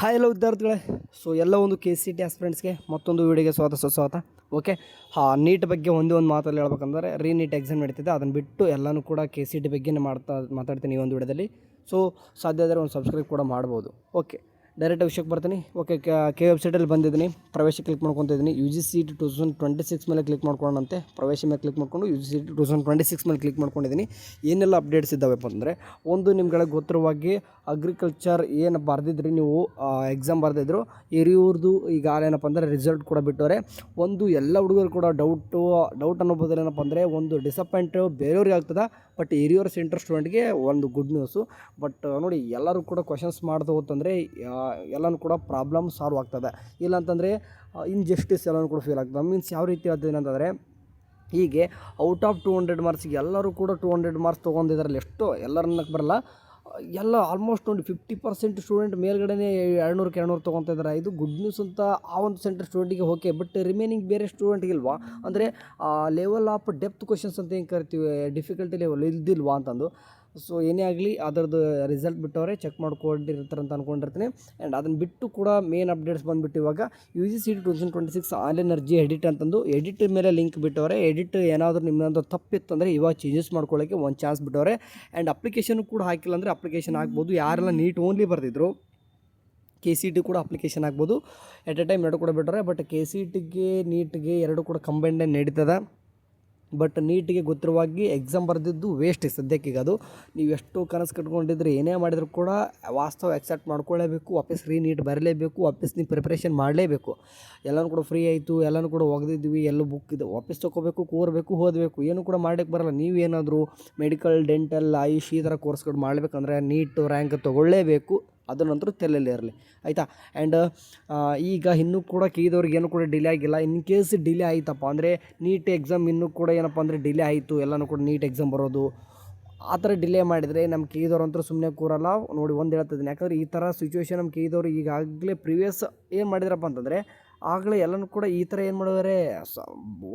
Hi ಎಲ್ಲ ವಿದ್ಯಾರ್ಥಿಗಳೇ. So ಎಲ್ಲ ಒಂದು ಕೆ ಸಿ ಟಿ ಆಸ್ಪಿರೆಂಟ್ಸ್ಗೆ ಮತ್ತೊಂದು ವೀಡಿಯೋಗೆ ಸುಸ್ವಾಗತ. ಓಕೆ, ನೀಟ್ ಬಗ್ಗೆ ಒಂದೇ ಒಂದು ಮಾತಲ್ಲಿ ಹೇಳ್ಬೇಕಂದ್ರೆ ನೀಟ್ ಎಕ್ಸಾಮ್ ನಡೀತಿದೆ, ಅದನ್ನು ಬಿಟ್ಟು ಎಲ್ಲನೂ ಕೂಡ ಕೆ ಸಿ ಟಿ ಬಗ್ಗೆ ಮಾತಾಡ್ತೀನಿ ಈ ಒಂದು ವಿಡಿಯೋದಲ್ಲಿ. ಸೊ ಸಾಧ್ಯ ಆದರೆ ಒಂದು ಸಬ್ಸ್ಕ್ರೈಬ್ ಕೂಡ ಮಾಡ್ಬೋದು. ಓಕೆ, ಡೈರೆಕ್ಟ್ ವಿಷಯಕ್ಕೆ ಬರ್ತೀನಿ. ಓಕೆ, ಕೆ ವೆಬ್ಸೈಟಲ್ಲಿ ಬಂದಿದ್ದೀನಿ, ಪ್ರವೇಶ ಕ್ಲಿಕ್ ಮಾಡ್ಕೊತಿದ್ದೀನಿ. ಯು ಜಿ ಸಿ ಟಿ 2026 ಮೇಲೆ ಕ್ಲಿಕ್ ಮಾಡ್ಕೊಳ್ಳೋಣಂತೆ. ಪ್ರವೇಶ ಮೇಲೆ ಕ್ಲಿಕ್ ಮಾಡಿಕೊಂಡು ಯು ಜಿ ಸಿ ಟಿ 2026 ಮೇಲೆ ಕ್ಲಿಕ್ ಮಾಡ್ಕೊಂಡಿದ್ದೀನಿ. ಏನೆಲ್ಲ ಅಪ್ಡೇಟ್ಸ್ ಇದ್ದಾವೆಪ್ಪ ಅಂದರೆ, ಒಂದು ನಿಮ್ಗಳಿಗೆ ಗೊತ್ತಿರುವಾಗಿ ಅಗ್ರಿಕಲ್ಚರ್ ಏನು ಬರೆದಿದ್ರಿ ನೀವು ಎಕ್ಸಾಮ್ ಬರೆದಿದ್ರು, ಹಿರಿಯೂರ್ದು ಈಗ ಏನಪ್ಪ ಅಂದರೆ ರಿಸಲ್ಟ್ ಕೂಡ ಬಿಟ್ಟವ್ರೆ. ಒಂದು ಎಲ್ಲ ಹುಡುಗರು ಕೂಡ ಡೌಟ್ ಅನ್ನೋ ಬದಲು ಏನಪ್ಪ ಅಂದರೆ ಒಂದು ಡಿಸಪಾಯಿಂಟು ಬೇರೆಯವ್ರಿಗೆ ಆಗ್ತದೆ, ಬಟ್ ಹಿರಿಯೂರು ಸೆಂಟರ್ ಸ್ಟೂಡೆಂಟ್ಗೆ ಒಂದು ಗುಡ್ ನ್ಯೂಸು. ಬಟ್ ನೋಡಿ, ಎಲ್ಲರೂ ಕೂಡ ಕ್ವಶನ್ಸ್ ಮಾಡ್ತಾ ಹೋತಂದರೆ ಎಲ್ಲನೂ ಕೂಡ ಪ್ರಾಬ್ಲಮ್ ಸಾಲ್ವ್ ಆಗ್ತದೆ. ಇಲ್ಲಾಂತಂದರೆ ಇನ್ಜಸ್ಟಿಸ್ ಎಲ್ಲನೂ ಕೂಡ ಫೀಲ್ ಆಗ್ತದೆ. ಮೀನ್ಸ್ ಯಾವ ರೀತಿ ಆಗ್ತದೆ ಅಂತಂದರೆ, ಹೀಗೆ ಔಟ್ ಆಫ್ 200 ಮಾರ್ಕ್ಸಿಗೆ ಎಲ್ಲರೂ ಕೂಡ 200 ಮಾರ್ಕ್ಸ್ ತೊಗೊಂಡಿದ್ರಲ್ಲಿ ಎಷ್ಟೋ ಎಲ್ಲರನ್ನಕ್ಕೆ ಬರಲ್ಲ, ಎಲ್ಲ ಆಲ್ಮೋಸ್ಟ್ ಒಂದು 50% ಸ್ಟೂಡೆಂಟ್ ಮೇಲ್ಗಡೆ 200-200 ತೊಗೊತಾ ಇದ್ದಾರೆ. ಇದು ಗುಡ್ ನ್ಯೂಸ್ ಅಂತ ಆ ಒಂದು ಸೆಂಟರ್ ಸ್ಟೂಡೆಂಟಿಗೆ. ಓಕೆ, ಬಟ್ ರಿಮೈನಿಂಗ್ ಬೇರೆ ಸ್ಟೂಡೆಂಟ್ಗಿಲ್ವಾ ಅಂದರೆ ಲೆವೆಲ್ ಆಫ್ ಡೆಪ್ತ್ ಕ್ವಶನ್ಸ್ ಅಂತ ಏನು ಕರಿತೀವಿ, ಡಿಫಿಕಲ್ಟಿ ಲೆವೆಲ್ ಇಲ್ದಿಲ್ವಾ ಅಂತಂದು. ಸೊ ಏನೇ ಆಗಲಿ ಅದರದ್ದು ರಿಸಲ್ಟ್ ಬಿಟ್ಟವರೆ ಚೆಕ್ ಮಾಡ್ಕೊಂಡಿರ್ತಾರೆ ಅಂತ ಅಂದ್ಕೊಂಡಿರ್ತೀನಿ. ಆ್ಯಂಡ್ ಅದನ್ನು ಬಿಟ್ಟು ಕೂಡ ಮೇನ್ ಅಪ್ಡೇಟ್ಸ್ ಬಂದುಬಿಟ್ಟು ಇವಾಗ you G C T 2026 online ಅರ್ಜಿ ಎಡಿಟ್ ಅಂತಂದು ಎಡಿಟ್ ಮೇಲೆ ಲಿಂಕ್ ಬಿಟ್ಟವರೆ. ಎಡಿಟ್ ಏನಾದರೂ ನಿಮ್ಮದು ತಪ್ಪಿತ್ತು ಅಂದರೆ ಇವಾಗ ಚೇಂಜಸ್ ಮಾಡ್ಕೊಳ್ಳೋಕ್ಕೆ ಒಂದು ಚಾನ್ಸ್ ಬಿಟ್ಟವರೆ. ಆ್ಯಂಡ್ ಅಪ್ಲಿಕೇಶನ್ ಕೂಡ ಹಾಕಿಲ್ಲ ಅಂದರೆ ಅಪ್ಲಿಕೇಶನ್ ಆಗ್ಬೋದು. ಯಾರೆಲ್ಲ ನೀಟ್ ಓನ್ಲಿ ಬರೆದಿದ್ರು ಕೆ ಸಿ ಟಿ ಕೂಡ ಅಪ್ಲಿಕೇಶನ್ ಆಗ್ಬೋದು. ಎಟ್ ಎ ಟೈಮ್ ಎರಡು ಕೂಡ ಬಿಟ್ಟರೆ. ಬಟ್ ಕೆ ಸಿ ಟಿಗೆ ನೀಟ್ಗೆ ಎರಡು ಕೂಡ ಕಂಬೈಂಡ್ ನಡೀತದೆ. ಬಟ್ ನೀಟಿಗೆ ಗೊತ್ತಿರುವಾಗಿ ಎಕ್ಸಾಮ್ ಬರೆದಿದ್ದು ವೇಸ್ಟ್ ಸದ್ಯಕ್ಕೀಗ. ಅದು ನೀವು ಎಷ್ಟು ಕನಸು ಕಟ್ಕೊಂಡಿದ್ರೆ ಏನೇ ಮಾಡಿದರೂ ಕೂಡ ವಾಸ್ತವ ಎಕ್ಸೆಪ್ಟ್ ಮಾಡ್ಕೊಳ್ಳೇಬೇಕು. ವಾಪಸ್ ನೀಟ್ ಬರಲೇಬೇಕು, ವಾಪಸ್ ನೀವು ಪ್ರಿಪ್ರೇಷನ್ ಮಾಡಲೇಬೇಕು. ಎಲ್ಲನೂ ಕೂಡ ಫ್ರೀ ಆಯಿತು, ಎಲ್ಲನೂ ಕೂಡ ಒಗೆದಿದ್ವಿ, ಎಲ್ಲ ಬುಕ್ ಇದೆ, ವಾಪಸ್ ತೊಗೋಬೇಕು, ಕೂರಬೇಕು, ಓದಬೇಕು, ಏನು ಕೂಡ ಮಾಡೋಕ್ಕೆ ಬರಲ್ಲ. ನೀವೇನಾದರೂ ಮೆಡಿಕಲ್, ಡೆಂಟಲ್, ಆಯುಷ್ ಈ ಥರ ಕೋರ್ಸ್ಗಳು ಮಾಡಬೇಕಂದ್ರೆ ನೀಟು ರ್ಯಾಂಕ್ ತೊಗೊಳ್ಳೇಬೇಕು. ಅದ್ರ ನಂತರ ತಲೆಯಲ್ಲಿ ಇರಲಿ, ಆಯಿತಾ. ಆ್ಯಂಡ್ ಈಗ ಇನ್ನೂ ಕೂಡ ಕೀದವ್ರಿಗೆ ಏನೂ ಕೂಡ ಡಿಲೇ ಆಗಿಲ್ಲ. ಇನ್ ಕೇಸ್ ಡಿಲೇ ಆಯಿತಪ್ಪ ಅಂದರೆ ನೀಟ್ ಎಕ್ಸಾಮ್ ಇನ್ನೂ ಕೂಡ ಏನಪ್ಪ ಅಂದರೆ ಡಿಲೇ ಆಯಿತು, ಎಲ್ಲನೂ ಕೂಡ ನೀಟ್ ಎಕ್ಸಾಮ್ ಬರೋದು ಆ ಥರ ಡಿಲೇ ಮಾಡಿದರೆ ನಮ್ಮ ಕೀದವ್ರು ಅಂತೂ ಸುಮ್ಮನೆ ಕೂರಲ್ಲ. ನೋಡಿ, ಒಂದು ಹೇಳ್ತಿದ್ದೀನಿ, ಯಾಕಂದರೆ ಈ ಥರ ಸಿಚುವೇಶನ್ ನಮ್ಮ ಕೀದವ್ರು ಈಗಾಗಲೇ ಪ್ರಿವಿಯಸ್ ಏನು ಮಾಡಿದ್ರಪ್ಪ ಅಂತಂದರೆ, ಆಗಲೇ ಎಲ್ಲನೂ ಕೂಡ ಈ ಥರ ಏನು ಮಾಡೋರೆ,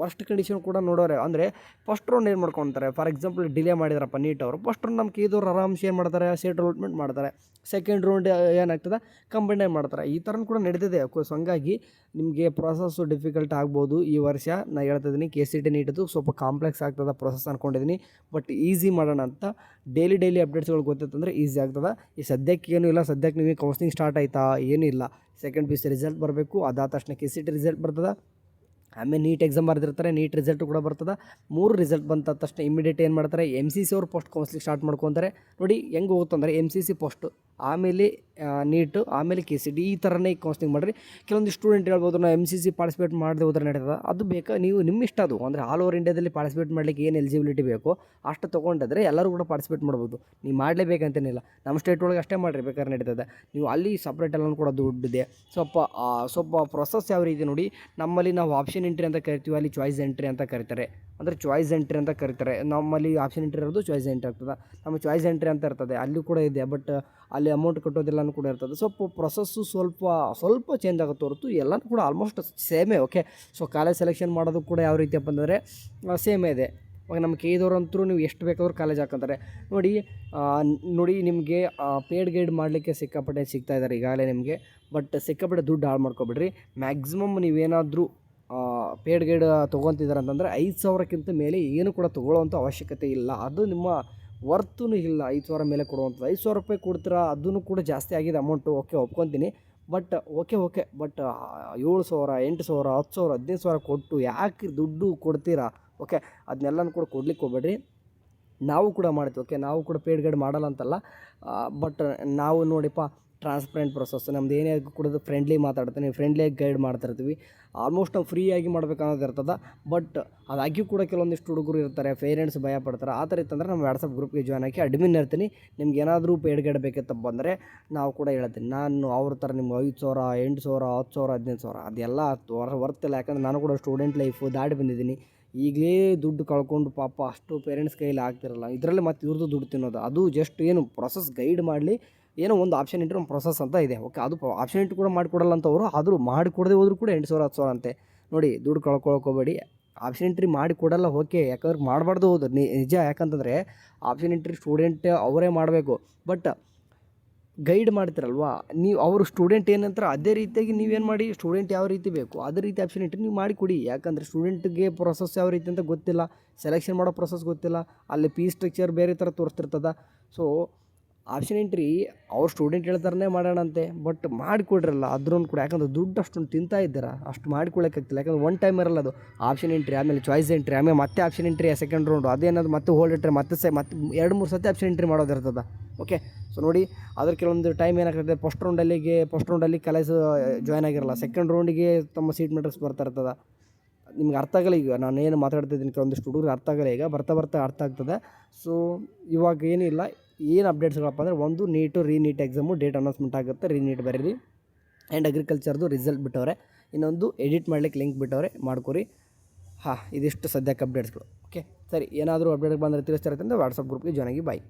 ವರ್ಸ್ಟ್ ಕಂಡೀಷನ್ ಕೂಡ ನೋಡೋರೆ. ಅಂದರೆ ಫಸ್ಟ್ ರೌಂಡ್ ಏನು ಮಾಡ್ಕೊತಾರೆ, ಫಾರ್ ಎಕ್ಸಾಂಪಲ್ ಡಿಲೇ ಮಾಡಿದ್ರಪ್ಪ ನೀಟ್ ಅವರು, ಫಸ್ಟ್ ರೌಂಡ್ ನಮ್ಮ ಕೀದವ್ರು ಆರಾಮ್ಸೆ ಏನು ಮಾಡ್ತಾರೆ, ಸೀಟ್ ಅಲಾಟ್ಮೆಂಟ್ ಮಾಡ್ತಾರೆ. ಸೆಕೆಂಡ್ ರೌಂಡ್ ಏನಾಗ್ತದೆ, ಕಂಬೈನ್ ಮಾಡ್ತಾರೆ. ಈ ಥರ ಕೂಡ ನಡೀತಿದೆ. ಸೊ ಹಂಗಾಗಿ ನಿಮಗೆ ಪ್ರೊಸೆಸ್ಸು ಡಿಫಿಕಲ್ಟ್ ಆಗ್ಬೋದು ಈ ವರ್ಷ. ನಾನು ಹೇಳ್ತಿದ್ದೀನಿ, ಕೆ ಸಿ ಟಿ ನೀಟದು ಸ್ವಲ್ಪ ಕಾಂಪ್ಲೆಕ್ಸ್ ಆಗ್ತದೆ ಪ್ರೊಸೆಸ್ ಅಂದ್ಕೊಂಡಿದ್ದೀನಿ. ಬಟ್ ಈಸಿ ಮಾಡೋಣ ಅಂತ ಡೈಲಿ ಅಪ್ಡೇಟ್ಸ್ಗಳು ಗೊತ್ತಿತ್ತಂದರೆ ಈಸಿ ಆಗ್ತದೆ. ಈ ಸದ್ಯಕ್ಕೆ ಏನೂ ಇಲ್ಲ. ಸದ್ಯಕ್ಕೆ ನಿಮಗೆ ಕೌನ್ಸಿಲಿಂಗ್ ಸ್ಟಾರ್ಟ್ ಆಯಿತಾ, ಏನೂ ಇಲ್ಲ. Second P U C result ಬರಬೇಕು, ಅದಾದ ತಕ್ಷಣ ಕೆ ಸಿ ಟಿ ರಿಸಲ್ಟ್ ಬರ್ತದೆ. ಆಮೇಲೆ ನೀಟ್ ಎಕ್ಸಾಮ್ ಬರೆದಿರ್ತಾರೆ, ನೀಟ್ ರಿಸಲ್ಟು ಕೂಡ ಬರ್ತದೆ. 3 ರಿಸಲ್ಟ್ ಬಂದ ತಕ್ಷಣ ಇಮಿಡಿಯೇಟ್ ಏನು ಮಾಡ್ತಾರೆ, ಎಮ್ ಸಿ ಸಿ ಅವ್ರು ಫಸ್ಟ್ ಕೌನ್ಸಿಲಿಂಗ್ ಸ್ಟಾರ್ಟ್ ಮಾಡ್ಕೊತಾರೆ. ನೋಡಿ ಹೆಂಗೆ ಹೋಗುತ್ತಂದರೆ, ಎಮ್ ಸಿ ಸಿ ಫಸ್ಟು, ಆಮೇಲೆ ನೀಟು, ಆಮೇಲೆ ಕೆ ಸಿ ಟಿ, ಈ ಥರನೇ ಕೌನ್ಸಿಲಿಂಗ್ ಮಾಡಿರಿ. ಕೆಲವೊಂದು ಸ್ಟೂಡೆಂಟ್ ಹೇಳ್ಬೋದು, ನಾವು ಎಮ್ ಸಿ ಸಿ ಪಾರ್ಟಿಸಿಪೇಟ್ ಮಾಡದೆ ಹೋದ್ರೆ ನಡೀತದೆ. ಅದು ಬೇಕಾ, ನೀವು ನಿಮ್ಮ ಇಷ್ಟ. ಅದು ಅಂದರೆ ಆಲ್ ಓವರ್ ಇಂಡಿಯಾದಲ್ಲಿ ಪಾರ್ಟಿಸಿಪೇಟ್ ಮಾಡಲಿಕ್ಕೆ ಏನು ಎಲಿಜಿಬಿಲಿಟಿ ಬೇಕೋ ಅಷ್ಟು ತೊಗೊಂಡಿದ್ರೆ ಎಲ್ಲರೂ ಕೂಡ ಪಾರ್ಟಿಸಿಪೇಟ್ ಮಾಡ್ಬೋದು. ನೀವು ಮಾಡಲೇಬೇಕಂತೇನಿಲ್ಲ. ನಮ್ಮ ಸ್ಟೇಟ್ ಒಳಗೆ ಅಷ್ಟೇ ಮಾಡಿರಿ, ಬೇಕಾದ್ರೆ ನಡೀತದೆ. ನೀವು ಅಲ್ಲಿ ಸಪ್ರೇಟ್ ಎಲ್ಲನೂ ಕೂಡ ದುಡ್ಡಿದೆ. ಸ್ವಲ್ಪ ಪ್ರೊಸೆಸ್ ಯಾವ ರೀತಿ ನೋಡಿ, ನಮ್ಮಲ್ಲಿ ನಾವು ಆಪ್ಷನ್ ಎಂಟ್ರಿ ಅಂತ ಕರಿತೀವಿ, ಅಲ್ಲಿ ಚಾಯ್ಸ್ ಎಂಟ್ರಿ ಅಂತ ಕರೀತಾರೆ. ಅಂದರೆ ಚಾಯ್ಸ್ ಎಂಟ್ರಿ ಅಂತ ಕರೀತಾರೆ. ನಮ್ಮಲ್ಲಿ ಆಪ್ಷನ್ ಎಂಟ್ರಿ ಇರೋದು ಚಾಯ್ಸ್ ಎಂಟ್ರಿ ಆಗ್ತದೆ. ನಮ್ಮ ಚಾಯ್ಸ್ ಎಂಟ್ರಿ ಅಂತ ಇರ್ತದೆ, ಅಲ್ಲೂ ಕೂಡ ಇದೆ. ಬಟ್ ಅಲ್ಲಿ ಅಮೌಂಟ್ ಕಟ್ಟೋದೆಲ್ಲನೂ ಕೂಡ ಇರ್ತದೆ. ಸ್ವಲ್ಪ ಪ್ರೊಸೆಸ್ಸು ಸ್ವಲ್ಪ ಚೇಂಜ್ ಆಗುತ್ತೆ ಹೊರತು ಎಲ್ಲನೂ ಕೂಡ ಆಲ್ಮೋಸ್ಟ್ ಸೇಮೇ. ಓಕೆ, ಸೊ ಕಾಲೇಜ್ ಸೆಲೆಕ್ಷನ್ ಮಾಡೋದು ಕೂಡ ಯಾವ ರೀತಿಯಪ್ಪ ಅಂದರೆ ಸೇಮೇ ಇದೆ. ಇವಾಗ ನಮ್ಮ ಕೈದವ್ರಂತರೂ ನೀವು ಎಷ್ಟು ಬೇಕಾದ್ರೂ ಕಾಲೇಜ್ ಹಾಕೋತಾರೆ. ನೋಡಿ ನಿಮಗೆ ಪೇಯ್ಡ್ ಗೈಡ್ ಮಾಡಲಿಕ್ಕೆ ಸಿಕ್ಕಾಪಟ್ಟೆ ಸಿಗ್ತಾಯಿದ್ದಾರೆ ಈಗಾಗಲೇ ನಿಮಗೆ. ಬಟ್ ಸಿಕ್ಕಾಪಟ್ಟೆ ದುಡ್ಡು ಹಾಳು ಮಾಡ್ಕೊಬಿಡ್ರಿ. ಮ್ಯಾಕ್ಸಿಮಮ್ ನೀವೇನಾದರೂ ಪೇಯ್ಡ್ ಗೈಡ್ ತೊಗೊತಿದ್ದಾರೆ ಅಂತಂದರೆ 5,000ಕ್ಕಿಂತ ಮೇಲೆ ಏನು ಕೂಡ ತೊಗೊಳ್ಳೋವಂಥ ಅವಶ್ಯಕತೆ ಇಲ್ಲ. ಅದು ನಿಮ್ಮ ವರ್ತೂ ಇಲ್ಲ 5,000 ಮೇಲೆ ಕೊಡುವಂಥದ್ದು. 5,000 ರೂಪಾಯಿ ಕೊಡ್ತೀರಾ, ಅದೂ ಕೂಡ ಜಾಸ್ತಿ ಆಗಿದೆ ಅಮೌಂಟು. ಓಕೆ, ಒಪ್ಕೊತೀನಿ. ಬಟ್ ಬಟ್ 7,000, 8,000, 10,000, 15,000 ಕೊಟ್ಟು ಯಾಕೆ ದುಡ್ಡು ಕೊಡ್ತೀರಾ? ಓಕೆ, ಅದನ್ನೆಲ್ಲನೂ ಕೂಡ ಕೊಡ್ಲಿಕ್ಕೆ ಹೋಗ್ಬೇಡ್ರಿ. ನಾವು ಕೂಡ ಮಾಡ್ತೀವಿ. ಓಕೆ, ನಾವು ಕೂಡ ಪೇಯ್ಡ್ ಗೈಡ್ ಮಾಡಲ್ಲ ಅಂತಲ್ಲ. ಬಟ್ ನಾವು ನೋಡಿಪ್ಪ, ಟ್ರಾನ್ಸ್ಪರೆಂಟ್ ಪ್ರೊಸೆಸ್ ನಮ್ದು ಏನೇ ಕೂಡ ಫ್ರೆಂಡ್ಲಿ ಮಾತಾಡ್ತೀನಿ, ಫ್ರೆಂಡ್ಲಿಯಾಗಿ ಗೈಡ್ ಮಾಡ್ತಿರ್ತೀವಿ. ಆಲ್ಮೋಸ್ಟ್ ನಾವು ಫ್ರೀಯಾಗಿ ಮಾಡ್ಬೇಕನ್ನೋದು ಇರ್ತದೆ. ಬಟ್ ಅದಾಗಿಯೂ ಕೂಡ ಕೆಲವೊಂದಿಷ್ಟು ಹುಡುಗರು ಇರ್ತಾರೆ, ಪೇರೆಂಟ್ಸ್ ಭಯ ಪಡ್ತಾರೆ. ಆ ಥರ ಇತ್ತಂದರೆ ನಮ್ಮ ವಾಟ್ಸಪ್ ಗ್ರೂಪ್ಗೆ ಜಾಯ್ನ್ ಆಗಿ ಅಡ್ಮಿನ್ ಇರ್ತೀನಿ. ನಿಮ್ಗೆ ಏನಾದರೂ ಪೇಯ್ಡ್ ಗೈಡ್ ಬೇಕಿತ್ತಪ್ಪ ಬಂದರೆ ನಾವು ಕೂಡ ಹೇಳ್ತೀನಿ. ನಾನು ಅವ್ರ ಥರ ನಿಮ್ಗೆ 5,000, 8,000, 10,000, 15,000 ಅದೆಲ್ಲ ವರ್ತಿಲ್ಲ. ಯಾಕಂದರೆ ನಾನು ಕೂಡ ಸ್ಟೂಡೆಂಟ್ ಲೈಫು ದಾಟಿ ಬಂದಿದ್ದೀನಿ. ಈಗಲೇ ದುಡ್ಡು ಕಳ್ಕೊಂಡು ಪಾಪ ಅಷ್ಟು ಪೇರೆಂಟ್ಸ್ ಕೈಯಲ್ಲಿ ಆಗ್ತಿರಲ್ಲ. ಇದರಲ್ಲಿ ಮತ್ತು ಇವ್ರದ್ದು ದುಡ್ಡು ತಿನ್ನೋದು. ಅದು ಜಸ್ಟ್ ಏನು ಪ್ರೊಸೆಸ್ ಗೈಡ್ ಮಾಡಲಿ, ಏನೋ ಒಂದು ಆಪ್ಷನ್ ಎಂಟ್ರಿ ಒಂದು ಪ್ರೊಸೆಸ್ ಅಂತ ಇದೆ. ಓಕೆ, ಅದು ಆಪ್ಷನ್ ಎಂಟ್ರಿ ಕೂಡ ಮಾಡಿಕೊಡಲ್ಲ ಅಂತವರು, ಆದರೂ ಮಾಡಿಕೊಡದೆ ಹೋದರೂ ಕೂಡ 8,000, 10,000 ಅಂತೆ. ನೋಡಿ, ದುಡ್ಡು ಕಳ್ಕೊಳ್ಕೋಬೇಡಿ. ಆಪ್ಷನ್ ಎಂಟ್ರಿ ಮಾಡಿಕೊಡಲ್ಲ. ಓಕೆ, ಯಾಕಂದ್ರೆ ಮಾಡಬಾರ್ದು. ಹೌದು, ನಿಜ. ಯಾಕಂತಂದರೆ ಆಪ್ಷನ್ ಎಂಟ್ರಿ ಸ್ಟೂಡೆಂಟ್ ಅವರೇ ಮಾಡಬೇಕು. ಬಟ್ ಗೈಡ್ ಮಾಡ್ತಿರಲ್ವಾ ನೀವು, ಅವರು ಸ್ಟೂಡೆಂಟ್ ಏನಂತಾರೆ ಅದೇ ರೀತಿಯಾಗಿ ನೀವೇನು ಮಾಡಿ, ಸ್ಟೂಡೆಂಟ್ ಯಾವ ರೀತಿ ಬೇಕು ಅದೇ ರೀತಿ ಆಪ್ಷನ್ ಎಂಟ್ರಿ ನೀವು ಮಾಡಿ ಕೊಡಿ. ಯಾಕಂದರೆ ಸ್ಟೂಡೆಂಟ್ಗೆ ಪ್ರೊಸೆಸ್ ಯಾವ ರೀತಿ ಅಂತ ಗೊತ್ತಿಲ್ಲ, ಸೆಲೆಕ್ಷನ್ ಮಾಡೋ ಪ್ರೊಸೆಸ್ ಗೊತ್ತಿಲ್ಲ, ಅಲ್ಲಿ ಫೀಸ್ ಸ್ಟ್ರಕ್ಚರ್ ಬೇರೆ ಥರ ತೋರಿಸ್ತಿರ್ತದ. ಸೊ ಆಪ್ಷನ್ ಎಂಟ್ರಿ ಅವ್ರು ಸ್ಟೂಡೆಂಟ್ ಹೇಳ್ತಾರೇ ಮಾಡೋಣಂತೆ, ಬಟ್ ಮಾಡಿಕೊಡ್ರಲ್ಲ ಅದ್ರೊಂದು ಕೂಡ. ಯಾಕಂದ್ರೆ ದುಡ್ಡು ಅಷ್ಟೊಂದು ತಿಂತಾ ಇದ್ದೀರಾ, ಅಷ್ಟು ಮಾಡಿಕೊಳ್ಳೋಕ್ಕಾಗ್ತಿಲ್ಲ. ಯಾಕಂದ್ರೆ ಒನ್ ಟೈಮ್ ಇರಲ್ಲ ಅದು ಆಪ್ಷನ್ ಎಂಟ್ರಿ, ಆಮೇಲೆ ಚಾಯ್ಸ್ ಎಂಟ್ರಿ, ಆಮೇಲೆ ಮತ್ತೆ ಆಪ್ಷನ್ ಎಂಟ್ರಿ ಸೆಕೆಂಡ್ ರೌಂಡು, ಅದೇನಾದ್ರು ಮತ್ತೆ ಹೋಲ್ಡ್ ಇಟ್ಟರೆ ಮತ್ತೆ ಮತ್ತೆ 2-3 ಸತಿ ಆಪ್ಷನ್ ಎಂಟ್ರಿ ಮಾಡೋದಿರ್ತದೆ. ಓಕೆ, ಸೊ ನೋಡಿ ಅದ್ರ ಕೆಲವೊಂದು ಟೈಮ್ ಏನಾಗ್ತದೆ, ಫಸ್ಟ್ ರೌಂಡಲ್ಲಿ ಕಾಲೇಜ್ ಜಾಯ್ನ್ ಆಗಿರಲ್ಲ, ಸೆಕೆಂಡ್ ರೌಂಡಿಗೆ ತಮ್ಮ ಸೀಟ್ ಮೆಟ್ರಿಕ್ಸ್ ಬರ್ತಾ ಇರ್ತದೆ. ನಿಮ್ಗೆ ಅರ್ಥ ಆಗಲ್ಲ. ಈಗ ನಾನು ಏನು ಮಾತಾಡ್ತಿದ್ದೀನಿ ಕೆಲವೊಂದಿಷ್ಟು ಹುಡುಗರು ಅರ್ಥ ಆಗಲ್ಲ, ಈಗ ಬರ್ತಾ ಅರ್ಥ ಆಗ್ತದೆ. ಸೊ ಇವಾಗ ಏನಿಲ್ಲ, ಏನು ಅಪ್ಡೇಟ್ಸ್ಗಳಪ್ಪ ಅಂದರೆ, ಒಂದು ನೀಟು ರೀ-ನೀಟ್ ಎಕ್ಸಾಮು ಡೇಟ್ ಅನೌನ್ಸ್ಮೆಂಟ್ ಆಗುತ್ತೆ, ರೀ-ನೀಟ್ ಬರೀರಿ. ಆ್ಯಂಡ್ ಅಗ್ರಿಕಲ್ಚರ್ದು ರಿಸಲ್ಟ್ ಬಿಟ್ಟವ್ರೆ, ಇನ್ನೊಂದು ಎಡಿಟ್ ಮಾಡ್ಲಿಕ್ಕೆ ಲಿಂಕ್ ಬಿಟ್ಟವ್ರೆ, ಮಾಡ್ಕೊರಿ. ಇದಿಷ್ಟು ಸದ್ಯಕ್ಕೆ ಅಪ್ಡೇಟ್ಸ್ಗಳು. ಓಕೆ ಸರಿ, ಏನಾದರೂ ಅಪ್ಡೇಟ್ ಬಂದರೆ ತಿಳಿಸ್ತಾ ಇರುತ್ತೆ, ವಾಟ್ಸಪ್ ಗ್ರೂಪ್ಗೆ ಜಾಯ್ನ್ ಆಗಿ. ಬಾಯ್.